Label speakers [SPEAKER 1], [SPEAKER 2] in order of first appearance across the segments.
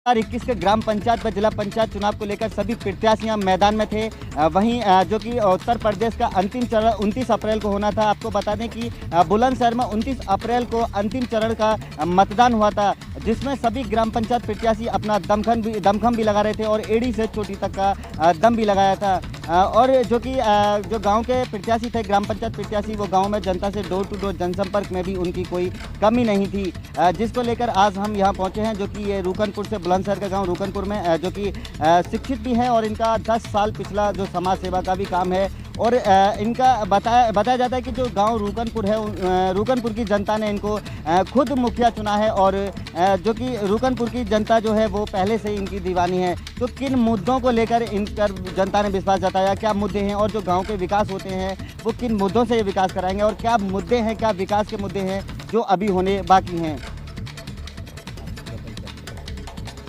[SPEAKER 1] 2021 के ग्राम पंचायत व जिला पंचायत चुनाव को लेकर सभी प्रत्याशियां मैदान में थे। वहीं जो कि उत्तर प्रदेश का अंतिम चरण 29 अप्रैल को होना था। आपको बता दें कि बुलंदशहर में 29 अप्रैल को अंतिम चरण का मतदान हुआ था, जिसमें सभी ग्राम पंचायत प्रत्याशी अपना दमखम भी लगा रहे थे और एड़ी से चोटी तक का दम भी लगाया था। और जो कि जो गांव के प्रत्याशी थे, ग्राम पंचायत प्रत्याशी, वो गांव में जनता से डोर टू डोर जनसंपर्क में भी उनकी कोई कमी नहीं थी, जिसको लेकर आज हम यहां पहुंचे हैं, जो कि ये रूकनपुर से बुलंदशहर का गांव रूकनपुर में जो कि शिक्षित भी हैं और इनका 10 साल पिछला जो समाज सेवा का भी काम है। और इनका बताया जाता है कि जो गांव रूकनपुर है, रूकनपुर की जनता ने इनको खुद मुखिया चुना है और जो कि रूकनपुर की जनता जो है वो पहले से इनकी दीवानी है। तो किन मुद्दों को लेकर इन पर जनता ने विश्वास जताया, क्या मुद्दे हैं और जो गांव के विकास होते हैं वो किन मुद्दों से ये विकास कराएंगे और क्या मुद्दे हैं, क्या विकास के मुद्दे हैं जो अभी होने बाकी हैं।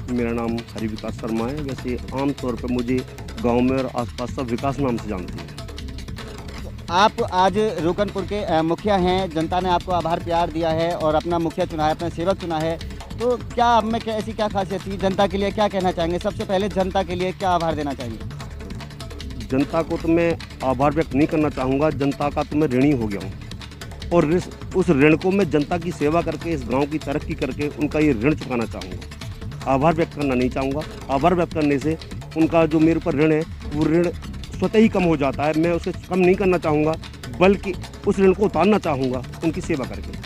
[SPEAKER 2] मेरा नाम हरि विकास शर्मा है। वैसे आमतौर पर मुझे गांव में और आसपास सब विकास नाम से जानते हैं।
[SPEAKER 1] आप आज रूकनपुर के मुखिया हैं, जनता ने आपको आभार प्यार दिया है और अपना मुखिया चुना है, अपना सेवक चुना है, तो क्या आप में ऐसी क्या खासियत थी, जनता के लिए क्या कहना चाहेंगे? सबसे पहले जनता के लिए क्या आभार देना चाहेंगे?
[SPEAKER 2] जनता को तो मैं आभार व्यक्त नहीं करना चाहूँगा, जनता का तो मैं ऋणी हो गया हूँ और उस ऋण को मैं जनता की सेवा करके, इस गाँव की तरक्की करके उनका ये ऋण चुकाना चाहूँगा। आभार व्यक्त करना नहीं चाहूँगा। आभार व्यक्त करने से उनका जो मेरे ऊपर ऋण है वो ऋण स्वतः ही कम हो जाता है। मैं उसे कम नहीं करना चाहूँगा, बल्कि उस ऋण को उतारना चाहूँगा उनकी सेवा करके।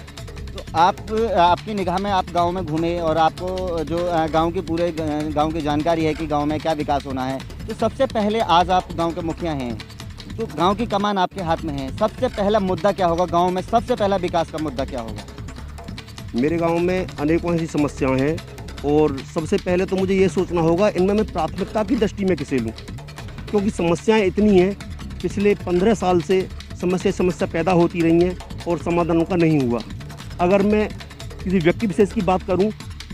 [SPEAKER 1] तो आपकी निगाह में आप गांव में घूमे और आपको जो गांव की पूरे गांव की जानकारी है कि गांव में क्या विकास होना है, तो सबसे पहले आज आप गांव के मुखिया हैं, तो गांव की कमान आपके हाथ में है, सबसे पहला मुद्दा क्या होगा गांव में? सबसे पहला विकास का मुद्दा क्या होगा?
[SPEAKER 2] मेरे गाँव में अनेकों ऐसी समस्याएँ हैं और सबसे पहले तो मुझे ये सोचना होगा इनमें मैं प्राथमिकता की दृष्टि में किसे लूँ, क्योंकि समस्याएं इतनी हैं। पिछले 15 साल से समस्या पैदा होती रही हैं और समाधान उनका नहीं हुआ। अगर मैं किसी व्यक्ति विशेष की बात करूं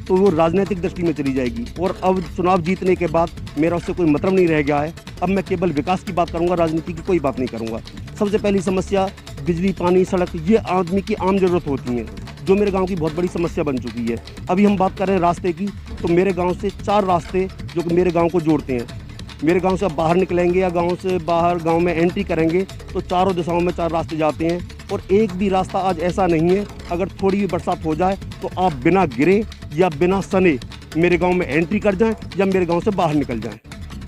[SPEAKER 2] तो वो राजनीतिक दृष्टि में चली जाएगी और अब चुनाव जीतने के बाद मेरा उससे कोई मतलब नहीं रह गया है। अब मैं केवल विकास की बात करूंगा, राजनीति की कोई बात नहीं करूंगा। सबसे पहली समस्या बिजली, पानी, सड़क, ये आदमी की आम ज़रूरत होती हैं, जो मेरे गांव की बहुत बड़ी समस्या बन चुकी है। अभी हम बात कर रहे हैं रास्ते की, तो मेरे गाँव से 4 रास्ते जो कि मेरे गाँव को जोड़ते हैं। मेरे गांव से अब बाहर निकलेंगे या गांव से बाहर गांव में एंट्री करेंगे तो चारों दिशाओं में 4 रास्ते जाते हैं और एक भी रास्ता आज ऐसा नहीं है अगर थोड़ी भी बरसात हो जाए तो आप बिना गिरे या बिना सने मेरे गांव में एंट्री कर जाएं या मेरे गांव से बाहर निकल जाएं।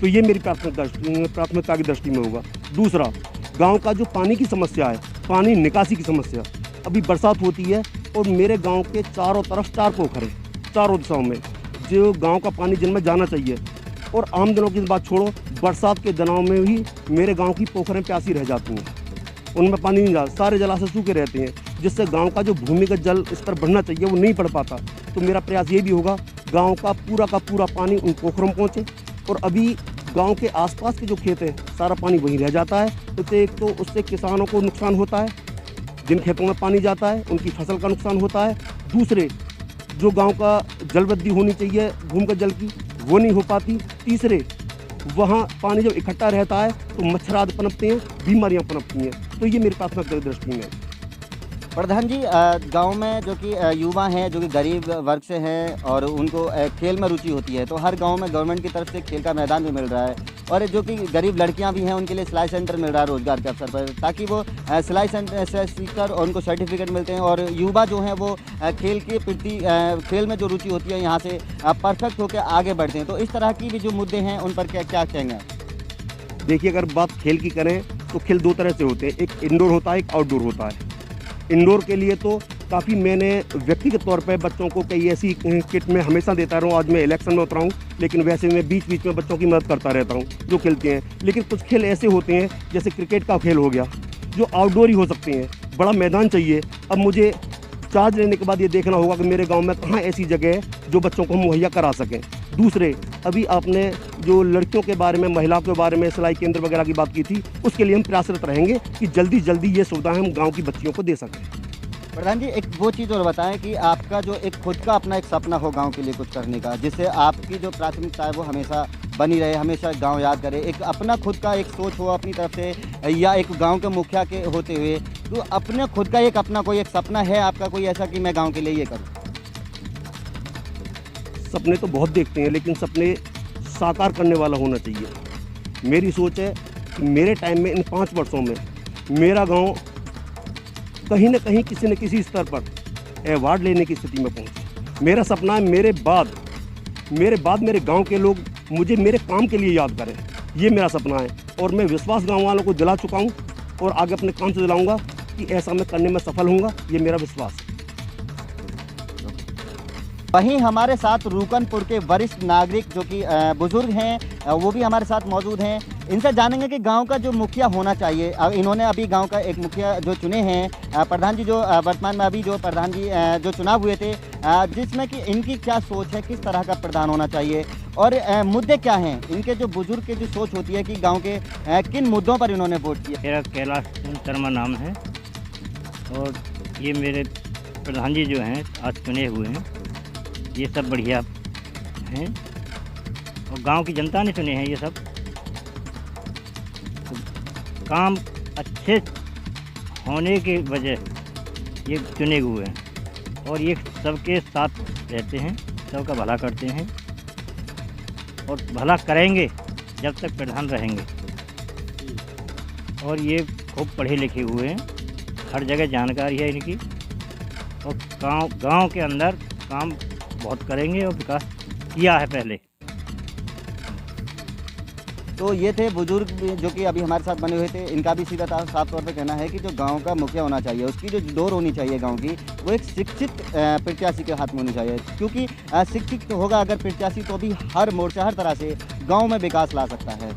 [SPEAKER 2] तो ये मेरी प्राथमिकता की दृष्टि में होगा। दूसरा, गाँव का जो पानी की समस्या है, पानी निकासी की समस्या। अभी बरसात होती है और मेरे गाँव के चारों तरफ 4 पोखर हैं, चारों दिशाओं में, जो गाँव का पानी जिनमें जाना चाहिए। और आम दिनों की बात छोड़ो, बरसात के दिनों में भी मेरे गांव की पोखरें प्यासी रह जाती हैं, उनमें पानी नहीं जाता, सारे जलाशय सूखे रहते हैं, जिससे गांव का जो भूमिगत जल स्तर बढ़ना चाहिए वो नहीं बढ़ पाता। तो मेरा प्रयास ये भी होगा गांव का पूरा पानी उन पोखरों में पहुँचे। और अभी गांव के आसपास के जो खेत हैं सारा पानी वहीं रह जाता है, तो एक तो उससे किसानों को नुकसान होता है, जिन खेतों में पानी जाता है उनकी फसल का नुकसान होता है। दूसरे, जो गाँव का जल वृद्धि होनी चाहिए भूमिगत जल की, वो नहीं हो पाती। तीसरे, वहाँ पानी जब इकट्ठा रहता है तो मच्छर आदि पनपते हैं, बीमारियाँ पनपती हैं। तो ये मेरी प्राथमिकता की दृष्टि में।
[SPEAKER 1] प्रधान जी, गांव में जो कि युवा हैं, जो कि गरीब वर्ग से हैं और उनको खेल में रुचि होती है, तो हर गांव में गवर्नमेंट की तरफ से खेल का मैदान भी मिल रहा है और जो कि गरीब लड़कियां भी हैं उनके लिए सिलाई सेंटर मिल रहा है रोजगार के अवसर पर, ताकि वो सिलाई सेंटर से सीखकर और उनको सर्टिफिकेट मिलते हैं और युवा जो हैं वो खेल के प्रति खेल में जो रुचि होती है यहाँ से परफेक्ट होकर आगे बढ़ते हैं। तो इस तरह की भी जो मुद्दे हैं उन पर क्या कहेंगे?
[SPEAKER 2] देखिए, अगर बात खेल की करें तो खेल 2 तरह से होते हैं, एक इंडोर होता है, एक आउटडोर होता है। इंडोर के लिए तो काफ़ी मैंने व्यक्तिगत तौर पे बच्चों को कई ऐसी किट में हमेशा देता रहा हूँ। आज मैं इलेक्शन में उतरा हूँ, लेकिन वैसे मैं बीच बीच में बच्चों की मदद करता रहता हूँ जो खेलते हैं। लेकिन कुछ खेल ऐसे होते हैं, जैसे क्रिकेट का खेल हो गया, जो आउटडोर ही हो सकते हैं, बड़ा मैदान चाहिए। अब मुझे चार्ज लेने के बाद ये देखना होगा कि मेरे गाँव में कहाँ ऐसी जगह है जो बच्चों को हम मुहैया करा सकें। दूसरे, अभी आपने जो लड़कियों के बारे में, महिलाओं के बारे में सिलाई केंद्र वगैरह की बात की थी, उसके लिए हम प्रयासरत रहेंगे कि जल्दी ये सुविधाएं हम गांव की बच्चियों को दे सकें।
[SPEAKER 1] प्रधान जी, एक वो चीज़ और बताएं कि आपका जो एक खुद का अपना एक सपना हो गांव के लिए कुछ करने का, जिससे आपकी जो प्राथमिकता है वो हमेशा बनी रहे, हमेशा गांव याद करे, एक अपना खुद का एक सोच हो अपनी तरफ से या एक गांव के मुखिया के होते हुए, तो अपने खुद का एक अपना कोई एक सपना है आपका कोई ऐसा कि मैं गांव के लिए ये करूं?
[SPEAKER 2] सपने तो बहुत देखते हैं, लेकिन सपने साकार करने वाला होना चाहिए। मेरी सोच है कि मेरे टाइम में, इन 5 वर्षों में, मेरा गांव कहीं न कहीं किसी न किसी स्तर पर अवार्ड लेने की स्थिति में पहुंचे। मेरा सपना है मेरे बाद मेरे गांव के लोग मुझे मेरे काम के लिए याद करें। ये मेरा सपना है और मैं विश्वास गांव वालों को दिला चुका हूं और आगे अपने काम से दिलाऊंगा कि ऐसा मैं करने में सफल होऊंगा। ये मेरा विश्वास है।
[SPEAKER 1] वहीं हमारे साथ रूकनपुर के वरिष्ठ नागरिक जो कि बुजुर्ग हैं, वो भी हमारे साथ मौजूद हैं। इनसे जानेंगे कि गांव का जो मुखिया होना चाहिए। इन्होंने अभी गांव का एक मुखिया जो चुने हैं, प्रधान जी जो वर्तमान में अभी जो प्रधान जी जो चुनाव हुए थे, जिसमें कि इनकी क्या सोच है, किस तरह का प्रधान होना चाहिए और मुद्दे क्या हैं। इनके जो बुजुर्ग की जो सोच होती है कि गाँव के किन मुद्दों पर इन्होंने वोट किया।
[SPEAKER 3] मेरा कैलाश शर्मा नाम है और ये मेरे प्रधान जी जो हैं आज चुने हुए हैं, ये सब बढ़िया हैं और गांव की जनता ने चुने हैं। ये सब काम अच्छे होने की वजह ये चुने हुए हैं और ये सबके साथ रहते हैं, सबका भला करते हैं और भला करेंगे जब तक प्रधान रहेंगे। और ये खूब पढ़े लिखे हुए हैं, हर जगह जानकारी है इनकी और गांव के अंदर काम बहुत करेंगे और विकास किया है पहले।
[SPEAKER 1] तो ये थे बुजुर्ग जो कि अभी हमारे साथ बने हुए थे। इनका भी सीधा साफ तौर पे कहना है कि जो गांव का मुखिया होना चाहिए, उसकी जो डोर होनी चाहिए गांव की, वो एक शिक्षित प्रत्याशी के हाथ में होनी चाहिए। क्योंकि शिक्षित तो होगा अगर प्रत्याशी, तो भी हर मोर्चा हर तरह से गाँव में विकास ला सकता है।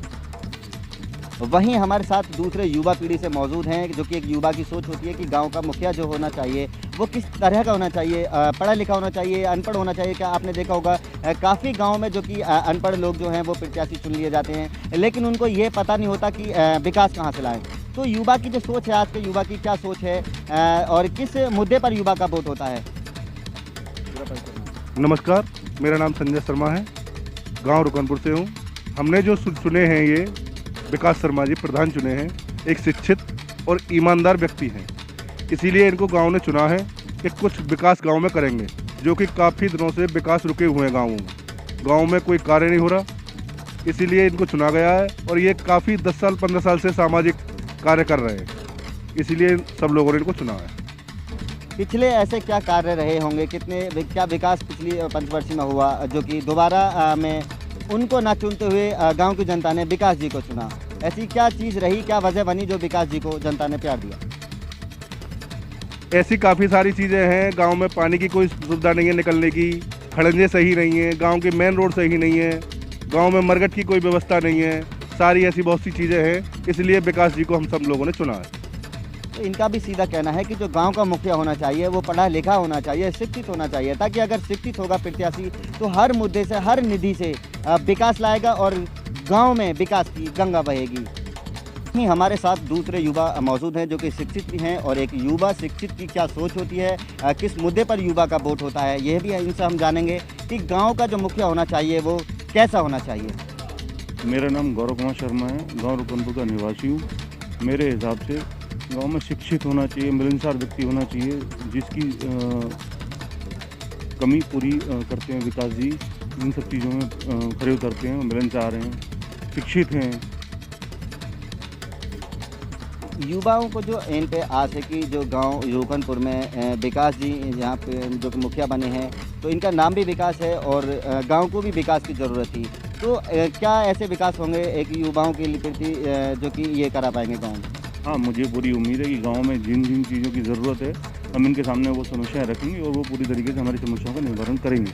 [SPEAKER 1] वहीं हमारे साथ दूसरे युवा पीढ़ी से मौजूद हैं, जो कि एक युवा की सोच होती है कि गांव का मुखिया जो होना चाहिए वो किस तरह का होना चाहिए, पढ़ा लिखा होना चाहिए, अनपढ़ होना चाहिए। क्या आपने देखा होगा काफ़ी गांव में जो कि अनपढ़ लोग जो हैं वो प्रत्याशी चुन लिए जाते हैं, लेकिन उनको ये पता नहीं होता कि विकास कहाँ से लाएँ। तो युवा की जो सोच है, आज के युवा की क्या सोच है और किस मुद्दे पर युवा का वोट होता है।
[SPEAKER 4] नमस्कार, मेरा नाम संजय शर्मा है, गांव रुकनपुर से हूं। हमने जो चुने हैं, ये विकास शर्मा जी प्रधान चुने हैं, एक शिक्षित और ईमानदार व्यक्ति हैं। इसीलिए इनको गांव ने चुना है कि कुछ विकास गांव में करेंगे, जो कि काफ़ी दिनों से विकास रुके हुए हैं गाँव में कोई कार्य नहीं हो रहा। इसीलिए इनको चुना गया है और ये काफ़ी 10 साल 15 साल से सामाजिक कार्य कर रहे हैं, इसीलिए सब लोगों ने इनको चुना है।
[SPEAKER 1] पिछले ऐसे क्या कार्य रहे होंगे, क्या विकास पिछली पंचवर्षीय में हुआ जो कि दोबारा में उनको ना चुनते हुए गांव की जनता ने विकास जी को चुना? ऐसी क्या चीज़ रही, क्या वजह बनी जो विकास जी को जनता ने प्यार दिया?
[SPEAKER 4] ऐसी काफ़ी सारी चीज़ें हैं। गांव में पानी की कोई सुविधा नहीं है, निकलने की खड़ंजे सही नहीं है, गांव के मेन रोड सही नहीं है, गांव में मरघट की कोई व्यवस्था नहीं है, सारी ऐसी बहुत सी चीज़ें हैं। इसलिए विकास जी को हम सब लोगों ने चुना है।
[SPEAKER 1] तो इनका भी सीधा कहना है कि जो गांव का मुखिया होना चाहिए वो पढ़ा लिखा होना चाहिए, शिक्षित होना चाहिए, ताकि अगर शिक्षित होगा प्रत्याशी तो हर मुद्दे से, हर निधि से विकास लाएगा और गांव में विकास की गंगा बहेगी। ही हमारे साथ दूसरे युवा मौजूद हैं जो कि शिक्षित भी हैं, और एक युवा शिक्षित की क्या सोच होती है, किस मुद्दे पर युवा का वोट होता है, यह भी इनसे हम जानेंगे कि गाँव का जो मुखिया होना चाहिए वो कैसा होना चाहिए।
[SPEAKER 5] मेरा नाम गौरव कुमार शर्मा है, गाँव रुकनपुर का निवासी हूँ। मेरे हिसाब से गांव में शिक्षित होना चाहिए, मिलनसार व्यक्ति होना चाहिए, जिसकी कमी पूरी करते हैं विकास जी। इन सब चीज़ों में खड़े उतरते हैं, मिलनसार हैं, शिक्षित हैं।
[SPEAKER 1] युवाओं को जो इन पे आस है कि जो गांव रूकनपुर में विकास जी यहाँ पे जो कि मुखिया बने हैं, तो इनका नाम भी विकास है और गांव को भी विकास की ज़रूरत थी। तो क्या ऐसे विकास होंगे एक युवाओं के प्रति जो कि ये करा पाएंगे गाँव में?
[SPEAKER 5] हाँ, मुझे पूरी उम्मीद है कि गांव में जिन जिन चीज़ों की ज़रूरत है, हम इनके सामने वो समस्याएं रखेंगे और वो पूरी तरीके से हमारी समस्याओं का निवारण करेंगे।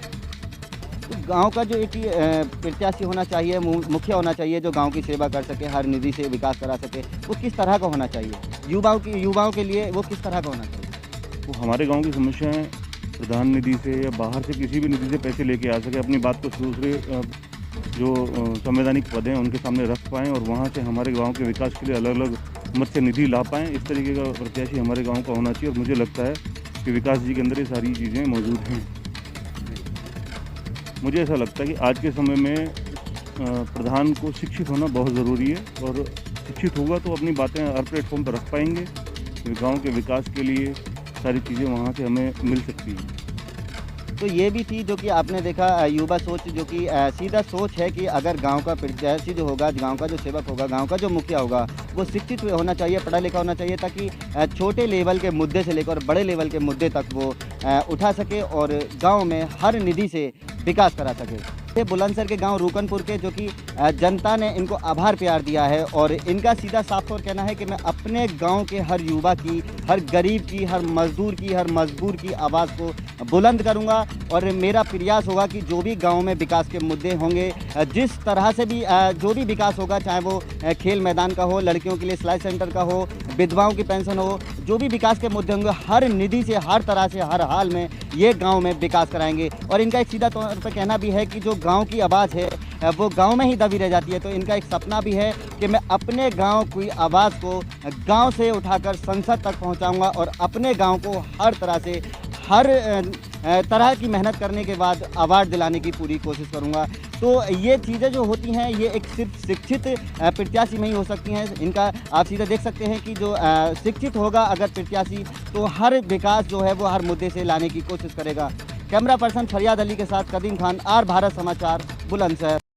[SPEAKER 1] तो गांव का जो एक प्रत्याशी होना चाहिए, मुखिया होना चाहिए, जो गांव की सेवा कर सके, हर निधि से विकास करा सके, वो किस तरह का होना चाहिए? युवाओं के लिए वो किस तरह का होना चाहिए?
[SPEAKER 5] वो हमारे गाँव की समस्याएँ प्रधान निधि से या बाहर से किसी भी निधि से पैसे लेके आ सके, अपनी बात को दूसरे जो संवैधानिक पद हैं उनके सामने रख पाएँ और वहाँ से हमारे गाँव के विकास के लिए अलग अलग मत से निधि ला पाएँ। इस तरीके का प्रत्याशी हमारे गांव का होना चाहिए और मुझे लगता है कि विकास जी के अंदर ये सारी चीज़ें मौजूद हैं। मुझे ऐसा लगता है कि आज के समय में प्रधान को शिक्षित होना बहुत ज़रूरी है और शिक्षित होगा तो अपनी बातें हर प्लेटफॉर्म पर रख पाएंगे। गांव के विकास के लिए सारी चीज़ें वहाँ से हमें मिल सकती हैं।
[SPEAKER 1] तो ये भी थी जो कि आपने देखा युवा सोच, जो कि सीधा सोच है कि अगर गांव का प्रत्याशी जो होगा, गांव का जो सेवक होगा, गांव का जो मुखिया होगा, वो शिक्षित होना चाहिए, पढ़ा लिखा होना चाहिए, ताकि छोटे लेवल के मुद्दे से लेकर बड़े लेवल के मुद्दे तक वो उठा सके और गांव में हर निधि से विकास करा सके। ये बुलंदशहर के गांव रुकनपुर के, जो कि जनता ने इनको आभार प्यार दिया है और इनका सीधा साफ तौर कहना है कि मैं अपने गांव के हर युवा की, हर गरीब की, हर मजदूर की, हर मजबूर की आवाज़ को बुलंद करूंगा और मेरा प्रयास होगा कि जो भी गांव में विकास के मुद्दे होंगे, जिस तरह से भी जो भी विकास होगा, चाहे वो खेल मैदान का हो, लड़कियों के लिए सिलाई सेंटर का हो, विधवाओं की पेंशन हो, जो भी विकास के मुद्दे होंगे, हर निधि से, हर तरह से, हर हाल में ये गांव में विकास कराएंगे। और इनका एक सीधा तौर पर कहना भी है कि जो गांव की आवाज़ है वो गांव में ही दबी रह जाती है। तो इनका एक सपना भी है कि मैं अपने गांव की आवाज़ को गांव से उठाकर संसद तक पहुंचाऊंगा और अपने गांव को हर तरह से, हर तरह की मेहनत करने के बाद अवार्ड दिलाने की पूरी कोशिश करूंगा। तो ये चीज़ें जो होती हैं, ये एक सिर्फ शिक्षित प्रत्याशी में ही हो सकती हैं। इनका आप सीधा देख सकते हैं कि जो शिक्षित होगा अगर प्रत्याशी, तो हर विकास जो है वो हर मुद्दे से लाने की कोशिश करेगा। कैमरा पर्सन फरियाद अली के साथ कदीम खान, आर भारत समाचार, बुलंदशहर।